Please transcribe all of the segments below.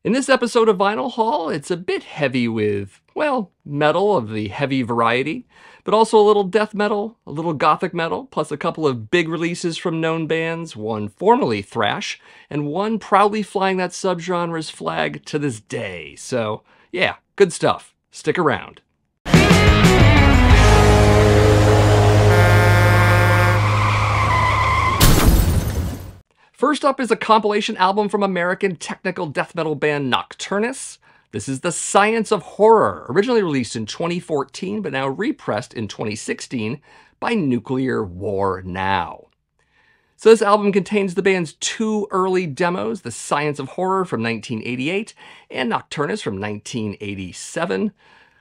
In this episode of Vinyl Haul, it's a bit heavy with, well, metal of the heavy variety, but also a little death metal, a little gothic metal, plus a couple of big releases from known bands, one formerly thrash, and one proudly flying that subgenre's flag to this day. So, yeah, good stuff. Stick around. First up is a compilation album from American technical death metal band Nocturnus. This is The Science of Horror, originally released in 2014, but now repressed in 2016 by Nuclear War Now. So this album contains the band's two early demos, The Science of Horror from 1988 and Nocturnus from 1987.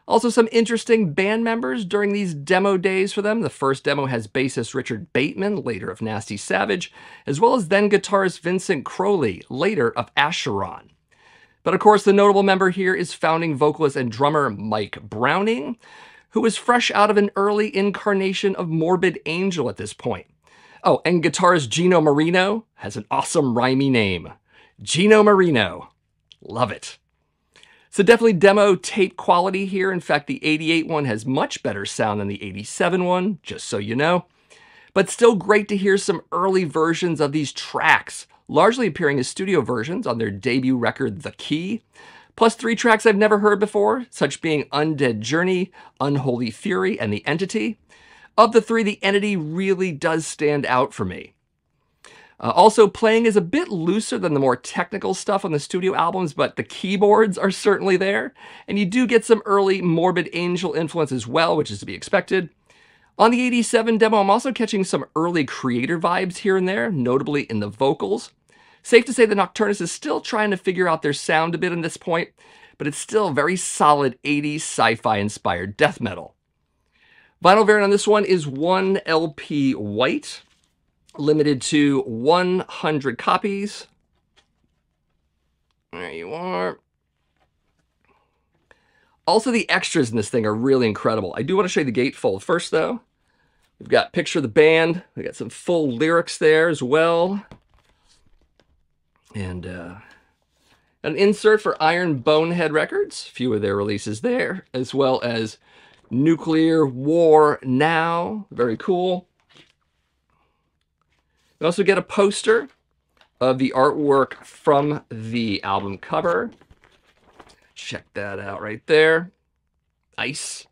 Also some interesting band members during these demo days for them. The first demo has bassist Richard Bateman, later of Nasty Savage, as well as then guitarist Vincent Crowley, later of Acheron. But of course, the notable member here is founding vocalist and drummer Mike Browning, who is fresh out of an early incarnation of Morbid Angel at this point. Oh, and guitarist Gino Marino has an awesome rhymey name. Gino Marino. Love it. So definitely demo tape quality here. In fact, the 88 one has much better sound than the 87 one, just so you know. But still great to hear some early versions of these tracks, largely appearing as studio versions on their debut record, The Key. Plus 3 tracks I've never heard before, such being Undead Journey, Unholy Fury, and The Entity. Of the 3, The Entity really does stand out for me. Also, playing is a bit looser than the more technical stuff on the studio albums, but the keyboards are certainly there, and you do get some early Morbid Angel influence as well, which is to be expected. On the 87 demo, I'm also catching some early Creator vibes here and there, notably in the vocals. Safe to say that Nocturnus is still trying to figure out their sound a bit at this point, but it's still very solid 80s sci-fi inspired death metal. Vinyl variant on this one is 1 LP white, limited to 100 copies. There you are. Also, the extras in this thing are really incredible. I do want to show you the gatefold first, though. We've got a picture of the band. We got some full lyrics there as well. And an insert for Iron Bonehead Records. A few of their releases there, as well as Nuclear War Now. Very cool. We also get a poster of the artwork from the album cover. Check that out right there. Nice.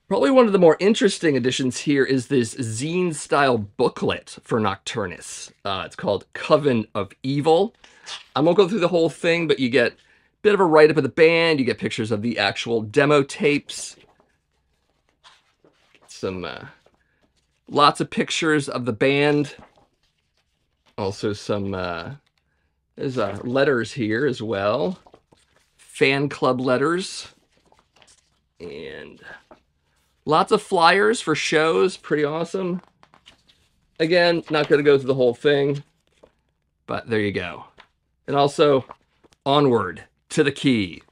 Probably one of the more interesting additions here is this zine-style booklet for Nocturnus. It's called Coven of Evil. I won't go through the whole thing, but you get a bit of a write-up of the band. You get pictures of the actual demo tapes. Some lots of pictures of the band. Also some, there's letters here as well. Fan club letters. And lots of flyers for shows. Pretty awesome. Again, not going to go through the whole thing, but there you go. And also, Onward to the Key.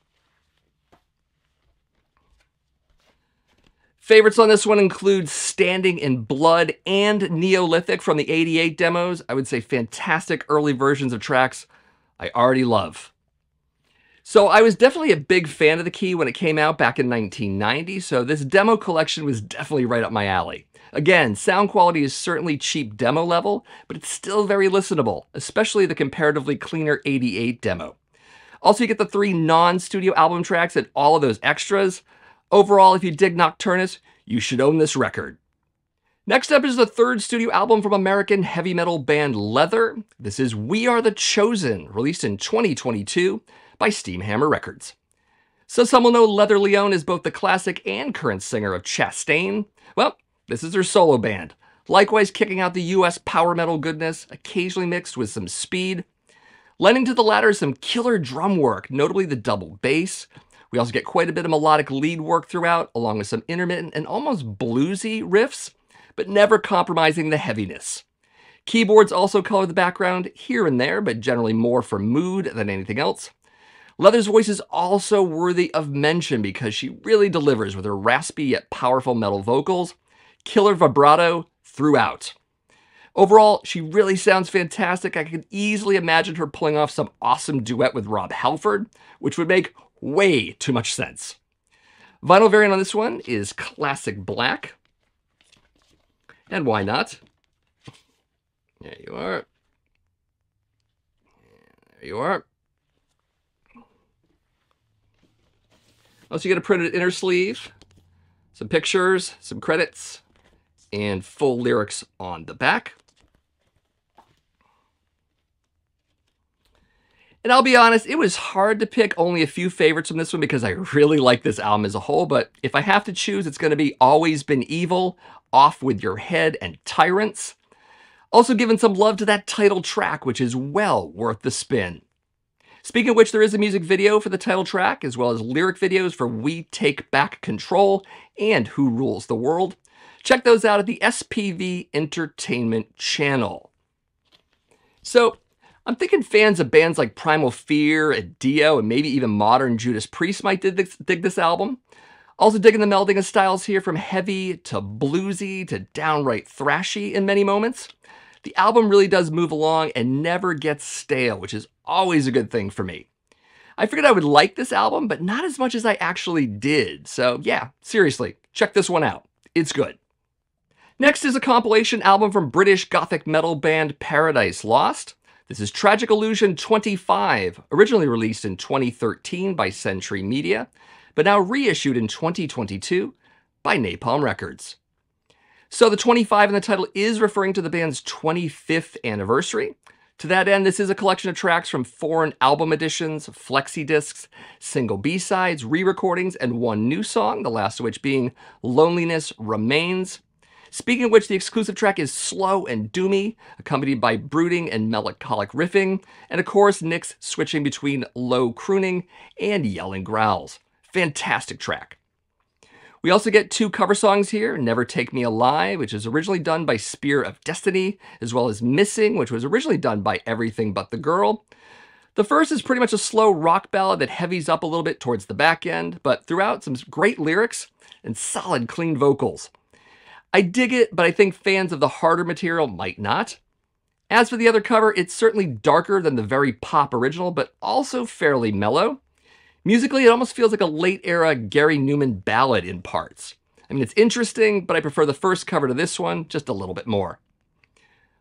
Favorites on this one include Standing in Blood and Neolithic from the 88 demos. I would say fantastic early versions of tracks I already love. So I was definitely a big fan of The Key when it came out back in 1990, so this demo collection was definitely right up my alley. Again, sound quality is certainly cheap demo level, but it's still very listenable, especially the comparatively cleaner 88 demo. Also, you get the 3 non-studio album tracks and all of those extras. Overall, if you dig Nocturnus, you should own this record. Next up is the 3rd studio album from American heavy metal band Leather. This is We Are the Chosen, released in 2022 by Steamhammer Records. So some will know Leather Leone is both the classic and current singer of Chastain. Well, this is their solo band, likewise kicking out the US power metal goodness, occasionally mixed with some speed. Lending to the latter some killer drum work, notably the double bass. We also get quite a bit of melodic lead work throughout, along with some intermittent and almost bluesy riffs, but never compromising the heaviness. Keyboards also color the background here and there, but generally more for mood than anything else. Leather's voice is also worthy of mention because she really delivers with her raspy yet powerful metal vocals, killer vibrato throughout. Overall, she really sounds fantastic. I could easily imagine her pulling off some awesome duet with Rob Halford, which would make way too much sense. Vinyl variant on this one is classic black. And why not? There you are. There you are. Also, you get a printed inner sleeve, some pictures, some credits, and full lyrics on the back. And I'll be honest, it was hard to pick only a few favorites from this one because I really like this album as a whole, but if I have to choose, it's going to be Always Been Evil, Off With Your Head, and Tyrants. Also giving some love to that title track, which is well worth the spin. Speaking of which, there is a music video for the title track, as well as lyric videos for We Take Back Control and Who Rules the World. Check those out at the SPV Entertainment channel. So, I'm thinking fans of bands like Primal Fear, and Dio, and maybe even modern Judas Priest might dig this album. Also digging the melding of styles here from heavy to bluesy to downright thrashy in many moments. The album really does move along and never gets stale, which is always a good thing for me. I figured I would like this album, but not as much as I actually did. So yeah, seriously, check this one out. It's good. Next is a compilation album from British gothic metal band Paradise Lost. This is Tragic Illusion 25, originally released in 2013 by Century Media, but now reissued in 2022 by Napalm Records. So the 25 in the title is referring to the band's 25th anniversary. To that end, this is a collection of tracks from foreign album editions, flexi discs, single B-sides, re-recordings, and one new song, the last of which being Loneliness Remains. Speaking of which, the exclusive track is slow and doomy, accompanied by brooding and melancholic riffing, and of course, Nick's switching between low crooning and yelling growls. Fantastic track. We also get two cover songs here, Never Take Me Alive, which was originally done by Spear of Destiny, as well as Missing, which was originally done by Everything But the Girl. The first is pretty much a slow rock ballad that heavies up a little bit towards the back end, but throughout some great lyrics and solid clean vocals. I dig it, but I think fans of the harder material might not. As for the other cover, it's certainly darker than the very pop original, but also fairly mellow. Musically, it almost feels like a late-era Gary Newman ballad in parts. I mean, it's interesting, but I prefer the first cover to this one just a little bit more.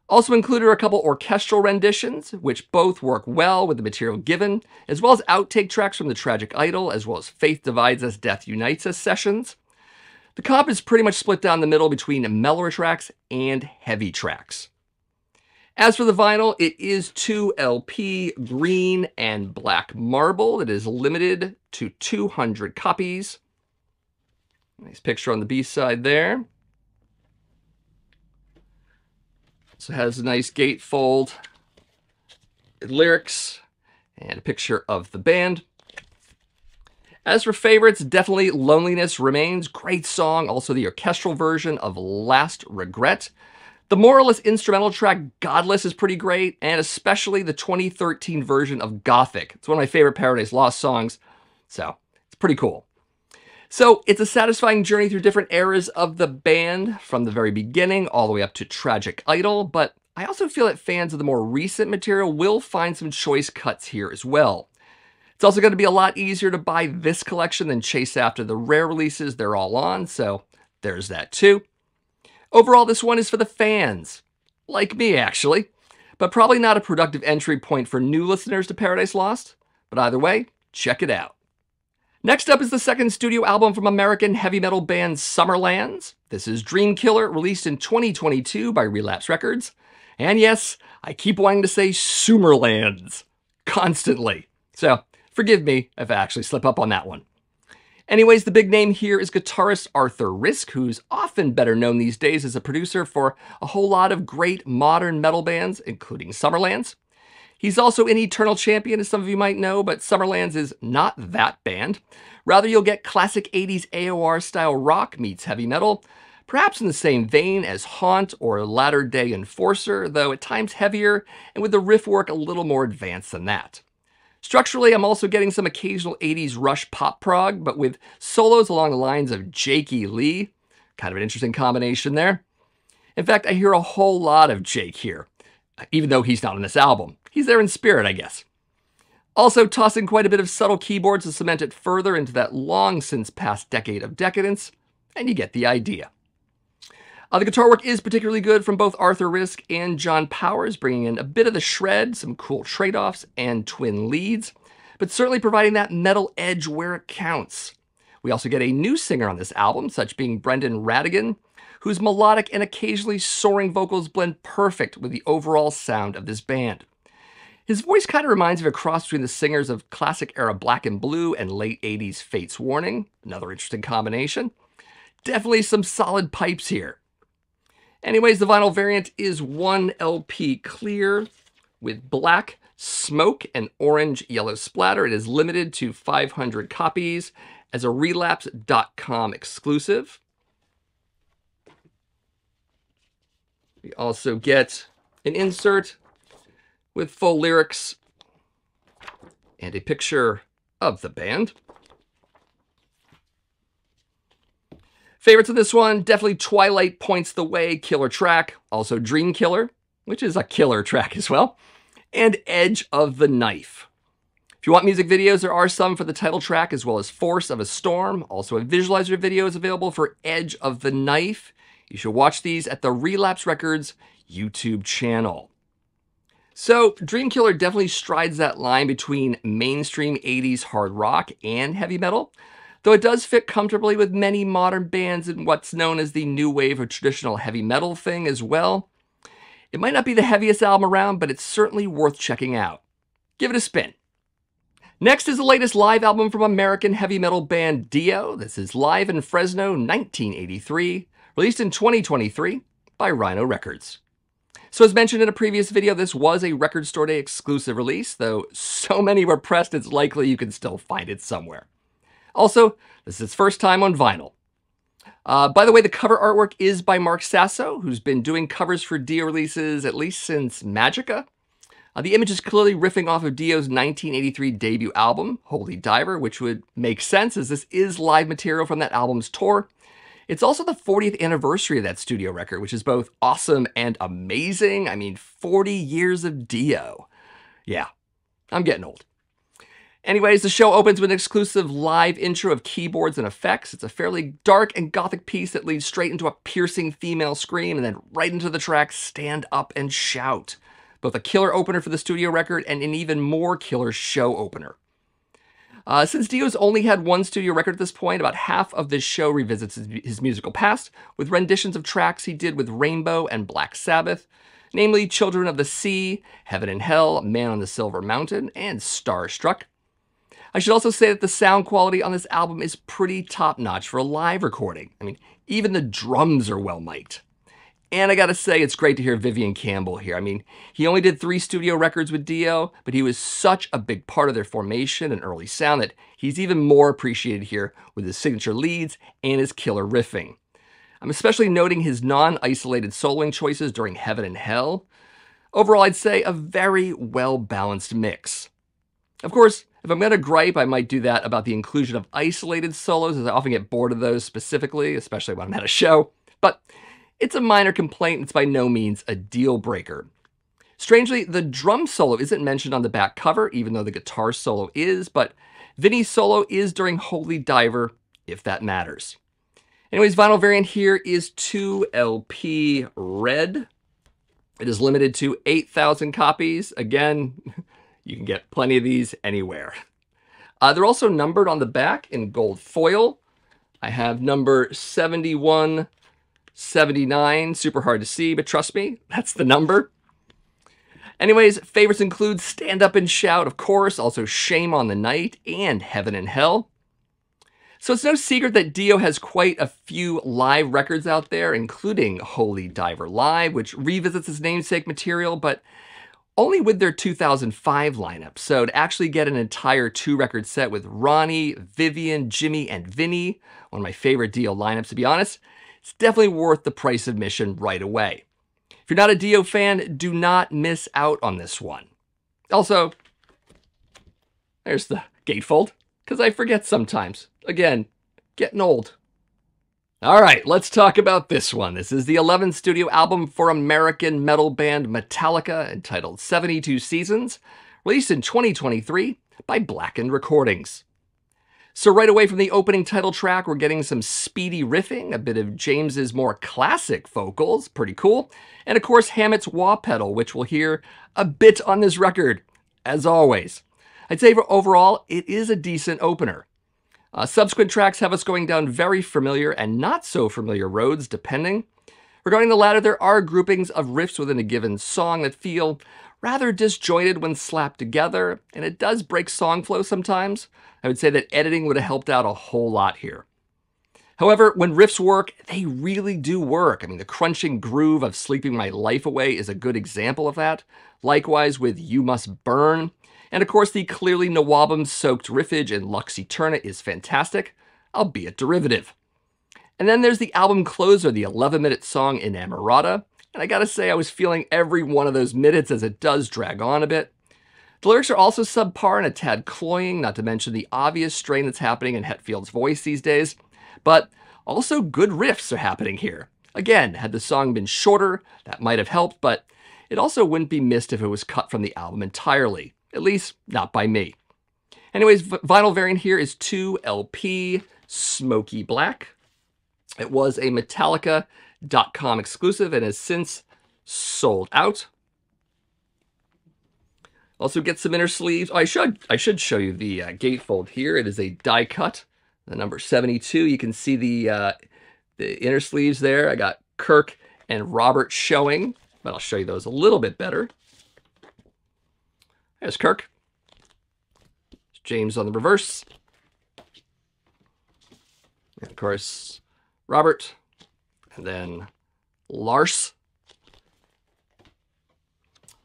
Also included are a couple orchestral renditions, which both work well with the material given, as well as outtake tracks from The Tragic Idol, as well as Faith Divides Us, Death Unites Us sessions. The comp is pretty much split down the middle between mellower tracks and heavy tracks. As for the vinyl, it is 2LP green and black marble that is limited to 200 copies. Nice picture on the B-side there. So it has a nice gatefold, lyrics, and a picture of the band. As for favorites, definitely Loneliness Remains. Great song. Also the orchestral version of Last Regret. The more or less instrumental track Godless is pretty great, and especially the 2013 version of Gothic. It's one of my favorite Paradise Lost songs, so it's pretty cool. So it's a satisfying journey through different eras of the band, from the very beginning all the way up to Tragic Idol, but I also feel that fans of the more recent material will find some choice cuts here as well. It's also going to be a lot easier to buy this collection than chase after the rare releases they're all on, so there's that too. Overall, this one is for the fans. Like me, actually. But probably not a productive entry point for new listeners to Paradise Lost. But either way, check it out. Next up is the second studio album from American heavy metal band Summerlands. This is Dream Killer, released in 2022 by Relapse Records. And yes, I keep wanting to say Sumerlands constantly. So forgive me if I actually slip up on that one. Anyways, the big name here is guitarist Arthur Risk, who's often better known these days as a producer for a whole lot of great modern metal bands, including Summerlands. He's also in Eternal Champion, as some of you might know, but Summerlands is not that band. Rather, you'll get classic 80s AOR-style rock meets heavy metal, perhaps in the same vein as Haunt or Latter Day Enforcer, though at times heavier and with the riff work a little more advanced than that. Structurally, I'm also getting some occasional 80s Rush pop prog, but with solos along the lines of Jakey Lee. Kind of an interesting combination there. In fact, I hear a whole lot of Jake here, even though he's not on this album. He's there in spirit, I guess. Also tossing quite a bit of subtle keyboards to cement it further into that long since past decade of decadence, and you get the idea. The guitar work is particularly good from both Arthur Risk and John Powers, bringing in a bit of the shred, some cool trade-offs, and twin leads, but certainly providing that metal edge where it counts. We also get a new singer on this album, such being Brendan Radigan, whose melodic and occasionally soaring vocals blend perfect with the overall sound of this band. His voice kind of reminds me of a cross between the singers of classic-era Black and Blue and late 80s Fates Warning, another interesting combination. Definitely some solid pipes here. Anyways, the vinyl variant is 1 LP clear with black, smoke, and orange yellow splatter. It is limited to 500 copies as a relapse.com exclusive. We also get an insert with full lyrics and a picture of the band. Favorites of this one, definitely Twilight Points the Way, killer track. Also Dream Killer, which is a killer track as well. And Edge of the Knife. If you want music videos, there are some for the title track, as well as Force of a Storm. Also a visualizer video is available for Edge of the Knife. You should watch these at the Relapse Records YouTube channel. So Dream Killer definitely strides that line between mainstream 80s hard rock and heavy metal, though it does fit comfortably with many modern bands in what's known as the new wave of traditional heavy metal thing as well. It might not be the heaviest album around, but it's certainly worth checking out. Give it a spin. Next is the latest live album from American heavy metal band Dio. This is Live in Fresno 1983, released in 2023 by Rhino Records. So as mentioned in a previous video, this was a Record Store Day exclusive release, though so many were pressed it's likely you can still find it somewhere. Also, this is its first time on vinyl. By the way, the cover artwork is by Mark Sasso, who's been doing covers for Dio releases at least since Magica. The image is clearly riffing off of Dio's 1983 debut album, Holy Diver, which would make sense as this is live material from that album's tour. It's also the 40th anniversary of that studio record, which is both awesome and amazing. I mean, 40 years of Dio. Yeah, I'm getting old. Anyways, the show opens with an exclusive live intro of keyboards and effects. It's a fairly dark and gothic piece that leads straight into a piercing female scream and then right into the track Stand Up and Shout. Both a killer opener for the studio record and an even more killer show opener. Since Dio's only had one studio record at this point, about half of this show revisits his musical past with renditions of tracks he did with Rainbow and Black Sabbath, namely Children of the Sea, Heaven and Hell, Man on the Silver Mountain, and Starstruck. I should also say that the sound quality on this album is pretty top-notch for a live recording. I mean, even the drums are well mic'd. And I gotta say, it's great to hear Vivian Campbell here. I mean, he only did 3 studio records with Dio, but he was such a big part of their formation and early sound that he's even more appreciated here with his signature leads and his killer riffing. I'm especially noting his non-isolated soloing choices during Heaven and Hell. Overall, I'd say a very well-balanced mix. Of course, if I'm gonna gripe, I might do that about the inclusion of isolated solos, as I often get bored of those specifically, especially when I'm at a show. But it's a minor complaint, and it's by no means a deal breaker. Strangely, the drum solo isn't mentioned on the back cover, even though the guitar solo is, but Vinny's solo is during Holy Diver, if that matters. Anyways, vinyl variant here is 2 LP red. It is limited to 8,000 copies. Again, you can get plenty of these anywhere. They're also numbered on the back in gold foil. I have number 71, 79, super hard to see, but trust me, that's the number. Anyways, favorites include Stand Up and Shout, of course, also Shame on the Night, and Heaven and Hell. So it's no secret that Dio has quite a few live records out there, including Holy Diver Live, which revisits his namesake material, but only with their 2005 lineup. So to actually get an entire 2-record set with Ronnie, Vivian, Jimmy, and Vinny, one of my favorite Dio lineups to be honest, it's definitely worth the price of admission right away. If you're not a Dio fan, do not miss out on this one. Also, there's the gatefold, because I forget sometimes. Again, getting old. All right, let's talk about this one. This is the 11th studio album for American metal band Metallica, entitled 72 Seasons, released in 2023 by Blackened Recordings. So right away from the opening title track, we're getting some speedy riffing, a bit of James's more classic vocals, pretty cool, and of course Hammett's wah pedal, which we'll hear a bit on this record, as always. I'd say overall, it is a decent opener. Subsequent tracks have us going down very familiar and not so familiar roads, depending. Regarding the latter, there are groupings of riffs within a given song that feel rather disjointed when slapped together, and it does break song flow sometimes. I would say that editing would have helped out a whole lot here. However, when riffs work, they really do work. I mean, the crunching groove of Sleeping My Life Away is a good example of that. Likewise with You Must Burn. And of course, the clearly Nawabum-soaked riffage in Lux Eterna is fantastic, albeit derivative. And then there's the album closer, the 11-minute song Inamorata. And I gotta say, I was feeling every one of those minutes as it does drag on a bit. The lyrics are also subpar and a tad cloying, not to mention the obvious strain that's happening in Hetfield's voice these days. But also good riffs are happening here. Again, had the song been shorter, that might have helped, but it also wouldn't be missed if it was cut from the album entirely. At least, not by me. Anyways, vinyl variant here is 2LP Smoky Black. It was a Metallica.com exclusive and has since sold out. Also get some inner sleeves. Oh, I should show you the gatefold here. It is a die cut, the number 72. You can see the inner sleeves there. I got Kirk and Robert showing, but I'll show you those a little bit better. There's Kirk. There's James on the reverse. And of course, Robert. And then Lars.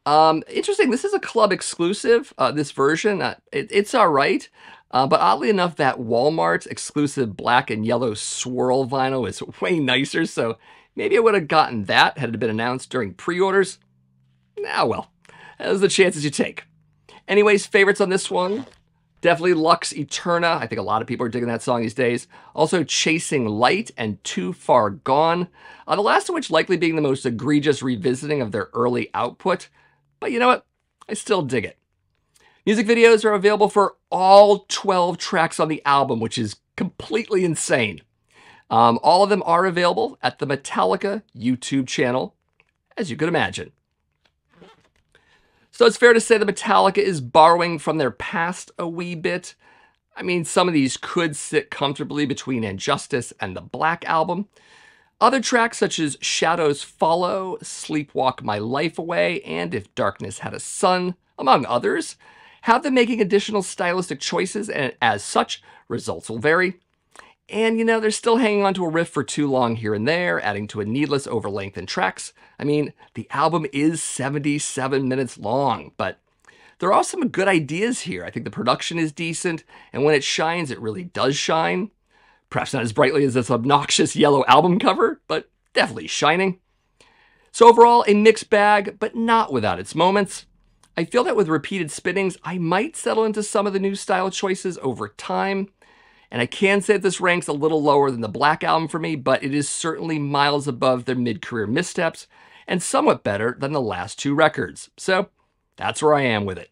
Interesting, this is a club exclusive, this version. It's all right. But oddly enough, that Walmart exclusive black and yellow swirl vinyl is way nicer. So maybe I would have gotten that had it been announced during pre-orders. Ah, well, those are the chances you take. Anyways, favorites on this one, definitely Lux Eterna. I think a lot of people are digging that song these days. Also Chasing Light and Too Far Gone. The last of which likely being the most egregious revisiting of their early output. But you know what? I still dig it. Music videos are available for all 12 tracks on the album, which is completely insane. All of them are available at the Metallica YouTube channel, as you could imagine. So it's fair to say that Metallica is borrowing from their past a wee bit. I mean, some of these could sit comfortably between Injustice and the Black Album. Other tracks such as Shadows Follow, Sleepwalk My Life Away, and If Darkness Had a Sun, among others, have them making additional stylistic choices, and as such, results will vary. And, you know, they're still hanging on to a riff for too long here and there, adding to a needless overlength in tracks. I mean, the album is 77 minutes long, but there are some good ideas here. I think the production is decent, and when it shines, it really does shine. Perhaps not as brightly as this obnoxious yellow album cover, but definitely shining. So overall, a mixed bag, but not without its moments. I feel that with repeated spinnings, I might settle into some of the new style choices over time. And I can say that this ranks a little lower than the Black Album for me, but it is certainly miles above their mid-career missteps and somewhat better than the last two records. So that's where I am with it.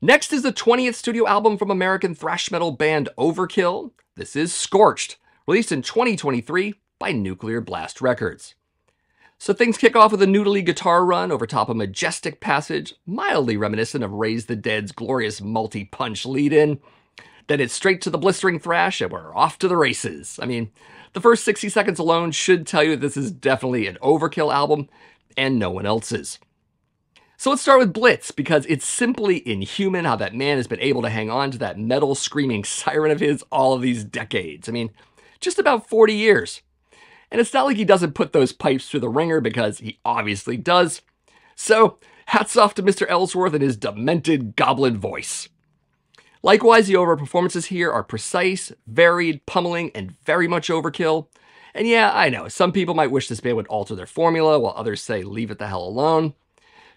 Next is the 20th studio album from American thrash metal band Overkill. This is Scorched, released in 2023 by Nuclear Blast Records. So things kick off with a noodly guitar run over top a majestic passage, mildly reminiscent of Raise the Dead's glorious multi-punch lead-in. Then it's straight to the blistering thrash and we're off to the races. I mean, the first 60 seconds alone should tell you this is definitely an Overkill album and no one else's. So let's start with Blitz, because it's simply inhuman how that man has been able to hang on to that metal screaming siren of his all of these decades. I mean, just about 40 years. And it's not like he doesn't put those pipes through the ringer, because he obviously does. So hats off to Mr. Ellsworth and his demented goblin voice. Likewise, the overall performances here are precise, varied, pummeling, and very much overkill. And yeah, I know, some people might wish this band would alter their formula, while others say leave it the hell alone.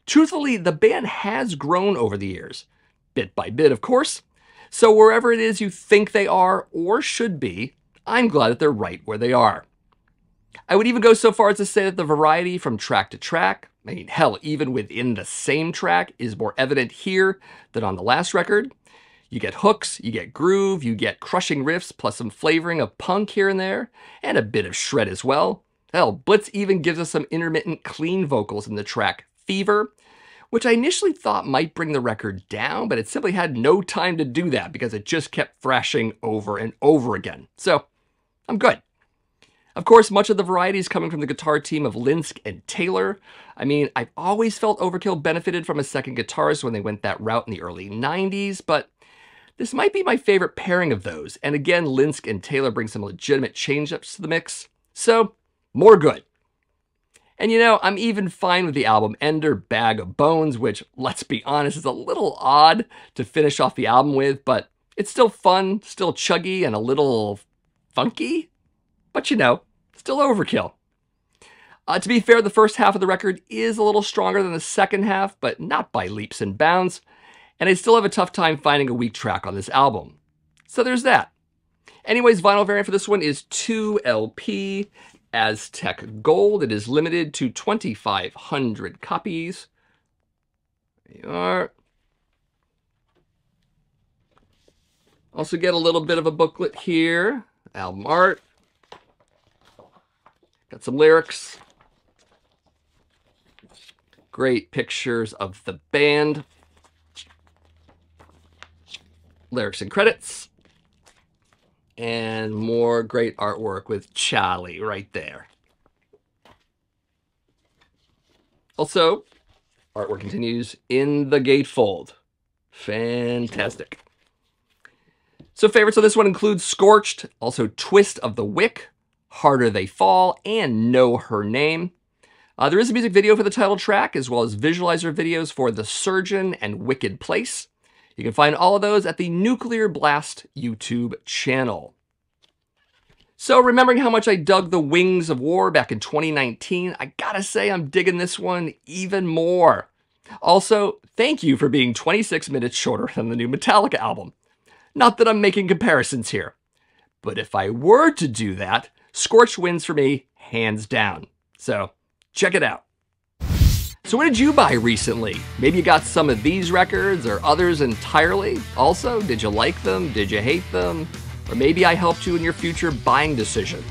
Truthfully, the band has grown over the years, bit by bit, of course. So wherever it is you think they are, or should be, I'm glad that they're right where they are. I would even go so far as to say that the variety from track to track, I mean, hell, even within the same track, is more evident here than on the last record. You get hooks, you get groove, you get crushing riffs, plus some flavoring of punk here and there, and a bit of shred as well. Hell, Blitz even gives us some intermittent clean vocals in the track Fever, which I initially thought might bring the record down, but it simply had no time to do that because it just kept thrashing over and over again. So, I'm good. Of course, much of the variety is coming from the guitar team of Linsk and Taylor. I mean, I've always felt Overkill benefited from a second guitarist when they went that route in the early 90s, but this might be my favorite pairing of those. And again, Linsk and Taylor bring some legitimate change-ups to the mix. So, more good. And you know, I'm even fine with the album Ender Bag of Bones, which, let's be honest, is a little odd to finish off the album with, but it's still fun, still chuggy, and a little funky. But you know, still Overkill. To be fair, the first half of the record is a little stronger than the second half, but not by leaps and bounds. And I still have a tough time finding a weak track on this album. So there's that. Anyways, vinyl variant for this one is 2LP Aztec Gold. It is limited to 2,500 copies. There you are. Also get a little bit of a booklet here. Album art. Got some lyrics. Great pictures of the band. Lyrics and credits. And more great artwork with Charlie right there. Also, artwork continues in the gatefold. Fantastic. So favorites of this one include Scorched, also Twist of the Wick, Harder They Fall, and Know Her Name. There is a music video for the title track, as well as visualizer videos for The Surgeon and Wicked Place. You can find all of those at the Nuclear Blast YouTube channel. So remembering how much I dug the Wings of War back in 2019, I gotta say I'm digging this one even more. Also, thank you for being 26 minutes shorter than the new Metallica album. Not that I'm making comparisons here, but if I were to do that, Scorch wins for me, hands down. So, check it out. So what did you buy recently? Maybe you got some of these records or others entirely. Also, did you like them? Did you hate them? Or maybe I helped you in your future buying decisions.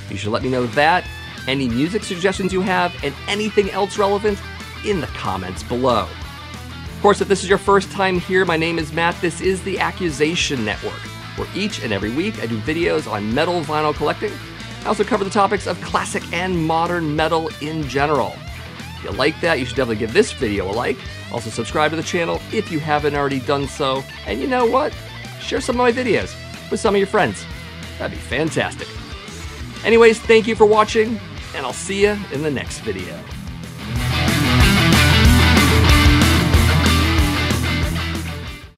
You should let me know that, any music suggestions you have, and anything else relevant in the comments below. Of course, if this is your first time here, my name is Matt. This is the Accusation Network, where each and every week I do videos on metal vinyl collecting. I also cover the topics of classic and modern metal in general. If you like that, you should definitely give this video a like. Also subscribe to the channel if you haven't already done so. And you know what? Share some of my videos with some of your friends. That'd be fantastic. Anyways, thank you for watching, and I'll see you in the next video.